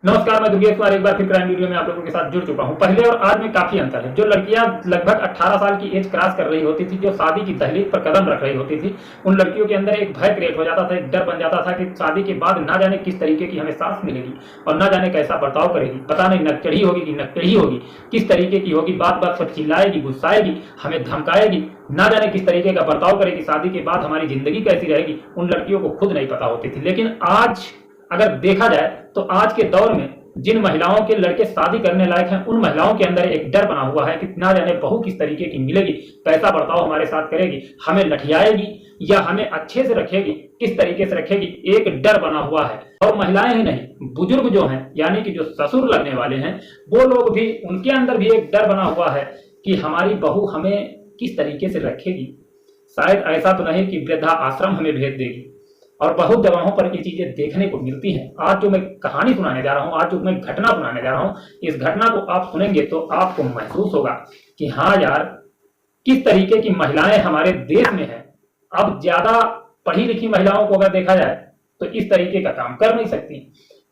नमस्कार, मैं दुर्गेश कुमार एक बार फिर क्राइम वीडियो में आप लोगों के साथ जुड़ चुका हूं। पहले और आज में काफी अंतर है। जो लड़कियां लगभग 18 साल की एज क्रॉस कर रही होती थी, जो शादी की दहलीज पर कदम रख रही होती थी, उन लड़कियों के अंदर एक भय क्रिएट हो जाता था, एक डर बन जाता था कि शादी के बाद ना जाने किस तरीके की हमें सास मिलेगी और ना जाने कैसा बर्ताव करेगी। पता नहीं नकचढ़ी होगी कि नकचढ़ी होगी, किस तरीके की होगी, बात बात पर चिल्लाएगी, गुस्साएगी, हमें धमकाएगी, ना जाने किस तरीके का बर्ताव करेगी, शादी के बाद हमारी जिंदगी कैसी रहेगी, उन लड़कियों को खुद नहीं पता होती थी। लेकिन आज अगर देखा जाए तो आज के दौर में जिन महिलाओं के लड़के शादी करने लायक हैं, उन महिलाओं के अंदर एक डर बना हुआ है कि ना जाने बहू किस तरीके की मिलेगी, कैसा बर्ताव हमारे साथ करेगी, हमें लठियाएगी या हमें अच्छे से रखेगी, किस तरीके से रखेगी, एक डर बना हुआ है। और महिलाएं ही नहीं, बुजुर्ग जो हैं, यानी कि जो ससुर लगने वाले हैं, वो लोग भी, उनके अंदर भी एक डर बना हुआ है कि हमारी बहू हमें किस तरीके से रखेगी। शायद ऐसा तो नहीं कि वृद्धा आश्रम हमें भेज देगी। और बहुत जगहों पर ये चीजें देखने को मिलती हैं। आज जो मैं कहानी सुनाने जा रहा हूँ, आज जो मैं घटना सुनाने जा रहा हूँ, इस घटना को आप सुनेंगे तो आपको महसूस होगा कि हाँ यार, किस तरीके की महिलाएं हमारे देश में हैं। अब ज्यादा पढ़ी लिखी महिलाओं को अगर देखा जाए तो इस तरीके का काम कर नहीं सकती,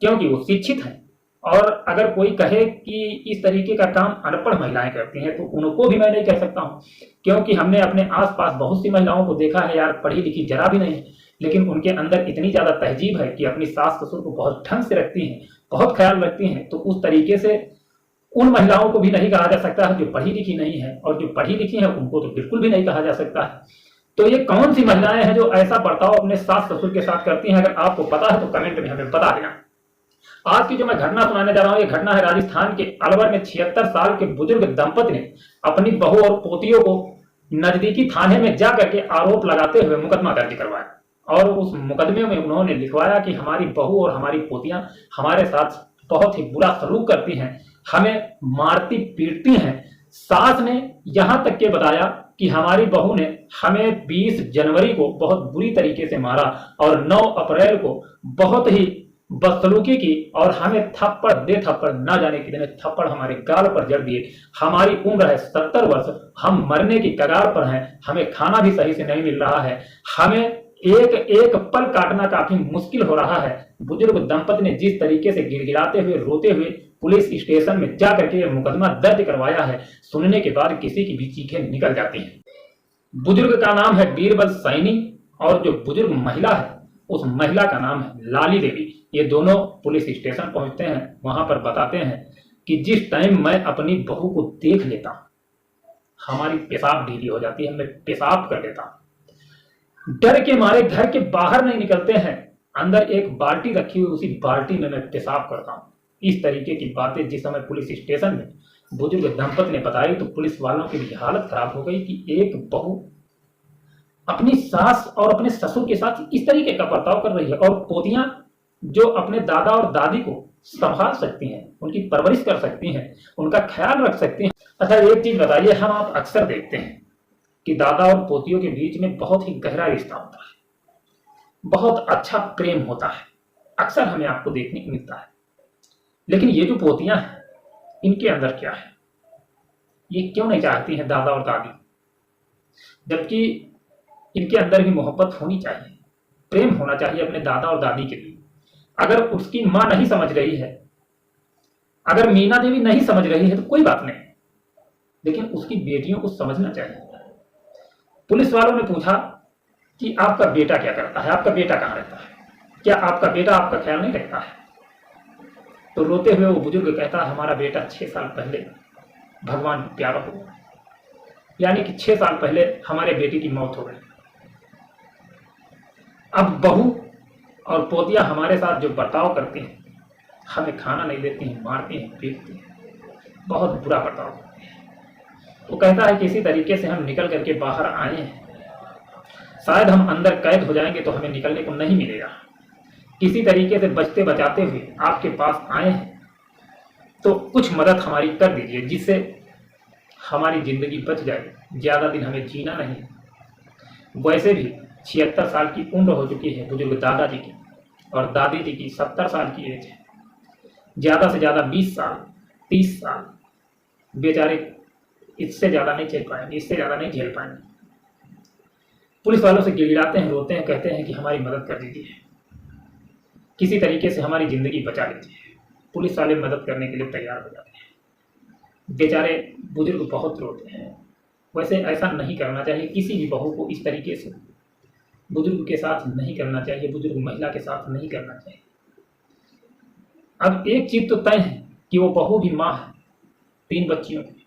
क्योंकि वो शिक्षित हैं। और अगर कोई कहे कि इस तरीके का काम अनपढ़ महिलाएं करती हैं, तो उनको भी मैं नहीं कह सकता हूं, क्योंकि हमने अपने आसपास बहुत सी महिलाओं को देखा है यार, पढ़ी लिखी जरा भी नहीं है, लेकिन उनके अंदर इतनी ज्यादा तहजीब है कि अपनी सास ससुर को बहुत ढंग से रखती हैं, बहुत ख्याल रखती हैं। तो उस तरीके से उन महिलाओं को भी नहीं कहा जा सकता है जो पढ़ी लिखी नहीं है, और जो पढ़ी लिखी है उनको तो बिल्कुल भी नहीं कहा जा सकता है। तो ये कौन सी महिलाएं हैं जो ऐसा बर्ताव अपने सास ससुर के साथ करती हैं? अगर आपको पता है तो कमेंट में हमें बता देना। आज की जो मैं घटना सुनाने जा रहा हूं, ये घटना है राजस्थान के अलवर में। 76 साल के बुजुर्ग दंपति ने अपनी बहू और पोतियों को नजदीकी थाने में जाकर के आरोप लगाते हुए मुकदमा दर्ज करवाया। और उस मुकदमे में उन्होंने लिखवाया कि हमारी बहू और हमारी पोतियां हमारे साथ बहुत ही बुरा सलूक करती हैं, हमें मारती पीटती हैं। सास ने यहां तक के बताया कि हमारी बहू ने हमें 20 जनवरी को बहुत बुरी तरीके से मारा और 9 अप्रैल को बहुत ही बदसलूकी की, और हमें थप्पड़ दे थप्पड़, ना जाने कितने थप्पड़ हमारे गाल पर जड़ दिए। हमारी उम्र है 70 वर्ष, हम मरने की कगार पर हैं, हमें खाना भी सही से नहीं मिल रहा है, हमें एक एक पल काटना काफी मुश्किल हो रहा है। बुजुर्ग दंपति ने जिस तरीके से गिड़गिड़ाते हुए, रोते हुए पुलिस स्टेशन में जाकर के मुकदमा दर्ज करवाया है, सुनने के बाद किसी की भी चीखें निकल जाती हैं। बुजुर्ग का नाम है बीरबल सैनी, और जो बुजुर्ग महिला है उस महिला का नाम है लाली देवी। ये दोनों पुलिस स्टेशन पहुंचते हैं, वहां पर बताते हैं कि जिस टाइम मैं अपनी बहू को देख लेता हूं, हमारी पेशाब ढीली हो जाती है, मैं पेशाब कर लेता हूं। डर के मारे घर के बाहर नहीं निकलते हैं, अंदर एक बाल्टी रखी हुई, उसी बाल्टी में मैं पेशाब करता हूं। इस तरीके की बातें जिस समय पुलिस स्टेशन में बुजुर्ग दंपति ने बताई तो पुलिस वालों की भी हालत खराब हो गई कि एक बहू अपनी सास और अपने ससुर के साथ इस तरीके का बर्ताव कर रही है, और पोतियां जो अपने दादा और दादी को संभाल सकती हैं, उनकी परवरिश कर सकती हैं, उनका ख्याल रख सकती हैं। अच्छा, एक चीज बताइए, हम आप अक्सर देखते हैं कि दादा और पोतियों के बीच में बहुत ही गहरा रिश्ता होता है, बहुत अच्छा प्रेम होता है, अक्सर हमें आपको देखने को मिलता है। लेकिन ये जो पोतियां हैं, इनके अंदर क्या है? ये क्यों नहीं चाहती हैं दादा और दादी, जबकि इनके अंदर भी मोहब्बत होनी चाहिए, प्रेम होना चाहिए अपने दादा और दादी के लिए। अगर उसकी मां नहीं समझ रही है, अगर मीना देवी नहीं समझ रही है तो कोई बात नहीं, लेकिन उसकी बेटियों को समझना चाहिए। पुलिस वालों ने पूछा कि आपका बेटा क्या करता है, आपका बेटा कहां रहता है, क्या आपका बेटा आपका ख्याल नहीं रखता है? तो रोते हुए वो बुजुर्ग कहता है, हमारा बेटा 6 साल पहले भगवान को प्यारा हो गया, यानी कि 6 साल पहले हमारे बेटे की मौत हो गई। अब बहू और पोतियां हमारे साथ जो बर्ताव करती हैं, हमें खाना नहीं देती हैं, मारती हैं, पीटती हैं, बहुत बुरा बर्ताव करती हैं। वो कहता है कि इसी तरीके से हम निकल करके बाहर आए हैं, शायद हम अंदर कैद हो जाएंगे तो हमें निकलने को नहीं मिलेगा। किसी तरीके से बचते बचाते हुए आपके पास आए हैं, तो कुछ मदद हमारी कर दीजिए, जिससे हमारी जिंदगी बच जाए, ज्यादा दिन हमें जीना नहीं। वैसे भी 76 साल की उम्र हो चुकी है बुजुर्ग दादाजी की, और दादी जी की 70 साल की एज है। ज्यादा से ज्यादा 20 साल, 30 साल बेचारे इससे ज्यादा नहीं झेल पाएंगे, इससे ज्यादा नहीं झेल पाएंगे। पुलिस वालों से गिड़गिड़ाते हैं, रोते हैं, कहते हैं कि हमारी मदद कर दीजिए, किसी तरीके से हमारी जिंदगी बचा लीजिए। पुलिस वाले मदद करने के लिए तैयार हो जाते हैं। बेचारे बुजुर्ग बहुत रोते हैं। वैसे ऐसा नहीं करना चाहिए, किसी भी बहू को इस तरीके से बुजुर्ग के साथ नहीं करना चाहिए, बुजुर्ग महिला के साथ नहीं करना चाहिए। अब एक चीज तो तय है कि वो बहू भी माँ है 3 बच्चियों की,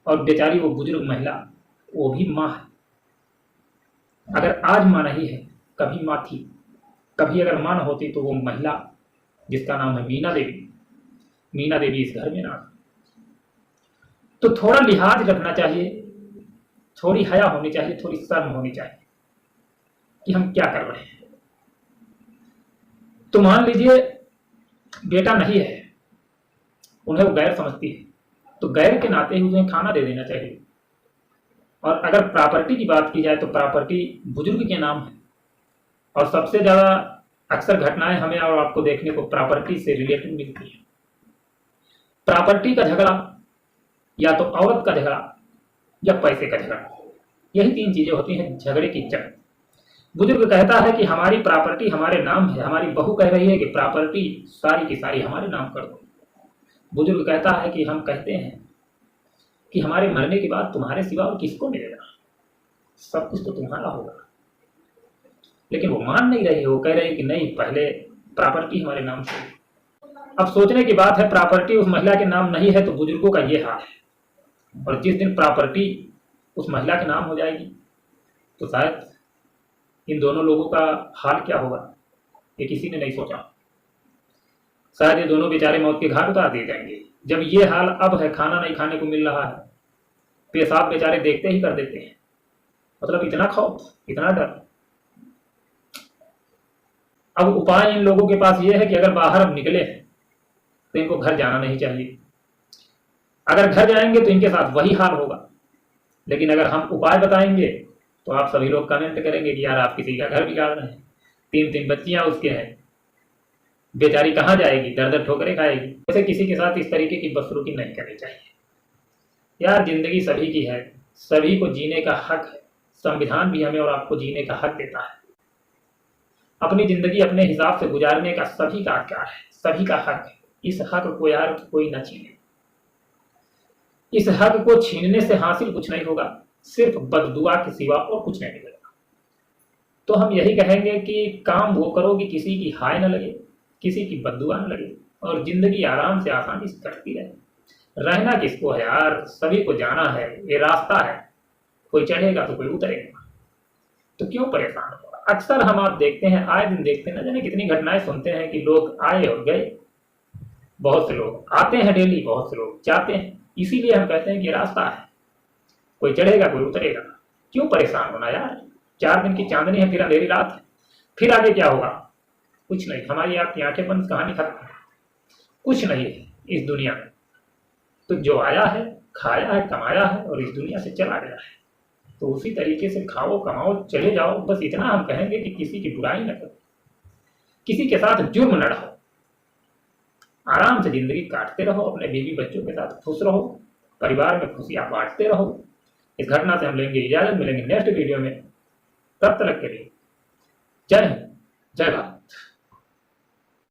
और बेचारी वो बुजुर्ग महिला वो भी माँ है। अगर आज माँ नहीं है, कभी माँ थी। कभी अगर माँ न होती तो वो महिला जिसका नाम है मीना देवी, मीना देवी इस घर में ना। तो थोड़ा लिहाज रखना चाहिए, थोड़ी हया होनी चाहिए, थोड़ी शर्म होनी चाहिए कि हम क्या कर रहे हैं। तो मान लीजिए बेटा नहीं है, उन्हें वो गैर समझती है, तो गैर के नाते ही उन्हें खाना दे देना चाहिए। और अगर प्रॉपर्टी की बात की जाए तो प्रॉपर्टी बुजुर्ग के नाम है, और सबसे ज्यादा अक्सर घटनाएं हमें और आपको देखने को प्रॉपर्टी से रिलेटेड मिलती है। प्रॉपर्टी का झगड़ा, या तो औरत का झगड़ा या पैसे का झगड़ा, यही 3 चीजें होती हैं झगड़े की जड़। बुजुर्ग कहता है कि हमारी प्रॉपर्टी हमारे नाम है, हमारी बहू कह रही है कि प्रॉपर्टी सारी की सारी हमारे नाम कर दो। बुजुर्ग कहता है कि हम कहते हैं कि हमारे मरने के बाद तुम्हारे सिवा और किसको मिलेगा, सब कुछ तो तुम्हारा होगा। लेकिन वो मान नहीं रही है, वो कह रही है कि नहीं, पहले प्रॉपर्टी हमारे नाम से। अब सोचने की बात है, प्रॉपर्टी उस महिला के नाम नहीं है तो बुजुर्गों का ये हाल है। और जिस दिन प्रॉपर्टी उस महिला के नाम हो जाएगी तो शायद इन दोनों लोगों का हाल क्या होगा, ये किसी ने नहीं सोचा। शायद ये दोनों बेचारे मौत के घाट उतार दिए जाएंगे। जब ये हाल अब है, खाना नहीं खाने को मिल रहा है, पेशाब बेचारे देखते ही कर देते हैं। मतलब इतना खौफ, इतना डर। अब उपाय इन लोगों के पास ये है कि अगर बाहर अब निकले तो इनको घर जाना नहीं चाहिए। अगर घर जाएंगे तो इनके साथ वही हाल होगा। लेकिन अगर हम उपाय बताएंगे तो आप सभी लोग कमेंट करेंगे कि यार आप किसी का घर बिगाड़ रहे हैं। 3 बच्चियां उसके हैं, बेचारी कहाँ जाएगी, दर दर ठोकरें खाएगी। वैसे किसी के साथ इस तरीके की बदसलूकी नहीं करनी चाहिए। यार जिंदगी सभी की है, सभी को जीने का हक है। संविधान भी हमें और आपको जीने का हक देता है। अपनी जिंदगी अपने हिसाब से गुजारने का सभी का अधिकार है, सभी का हक है। इस हक को यार कोई ना छीने। इस हक को छीनने से हासिल कुछ नहीं होगा, सिर्फ बददुआ के सिवा और कुछ नहीं मिलेगा। तो हम यही कहेंगे कि काम वो करो कि किसी की हाय न लगे, किसी की बददुआ न लगे, और जिंदगी आराम से आसानी से कटती रहे। रहना किसको है यार, सभी को जाना है, ये रास्ता है। कोई चढ़ेगा तो कोई उतरेगा, तो क्यों परेशान हो। अक्सर हम आप देखते हैं, आए दिन देखते हैं, न जाने कितनी घटनाएं सुनते हैं कि लोग आए और गए। बहुत से लोग आते हैं डेली, बहुत से लोग जाते हैं। इसीलिए हम कहते हैं कि रास्ता है, कोई चढ़ेगा कोई उतरेगा, क्यों परेशान होना यार। 4 दिन की चांदनी है, फिर अंधेरी रात है, फिर आगे क्या होगा, कुछ नहीं। हमारी आपकी आंखें बंद, कहानी खत्म। कुछ नहीं है इस दुनिया में। तो जो आया है, खाया है, कमाया है और इस दुनिया से चला गया है, तो उसी तरीके से खाओ, कमाओ, चले जाओ। बस इतना हम कहेंगे कि किसी की बुराई न करो, किसी के साथ जुर्म न रहो, आराम से जिंदगी काटते रहो, अपने बीवी बच्चों के साथ खुश रहो, परिवार में खुशियां बांटते रहो। इस घटना से हम लेंगे इजाजत, मिलेंगे नेक्स्ट वीडियो में। तब तक के लिए जय हिंद, जय भारत।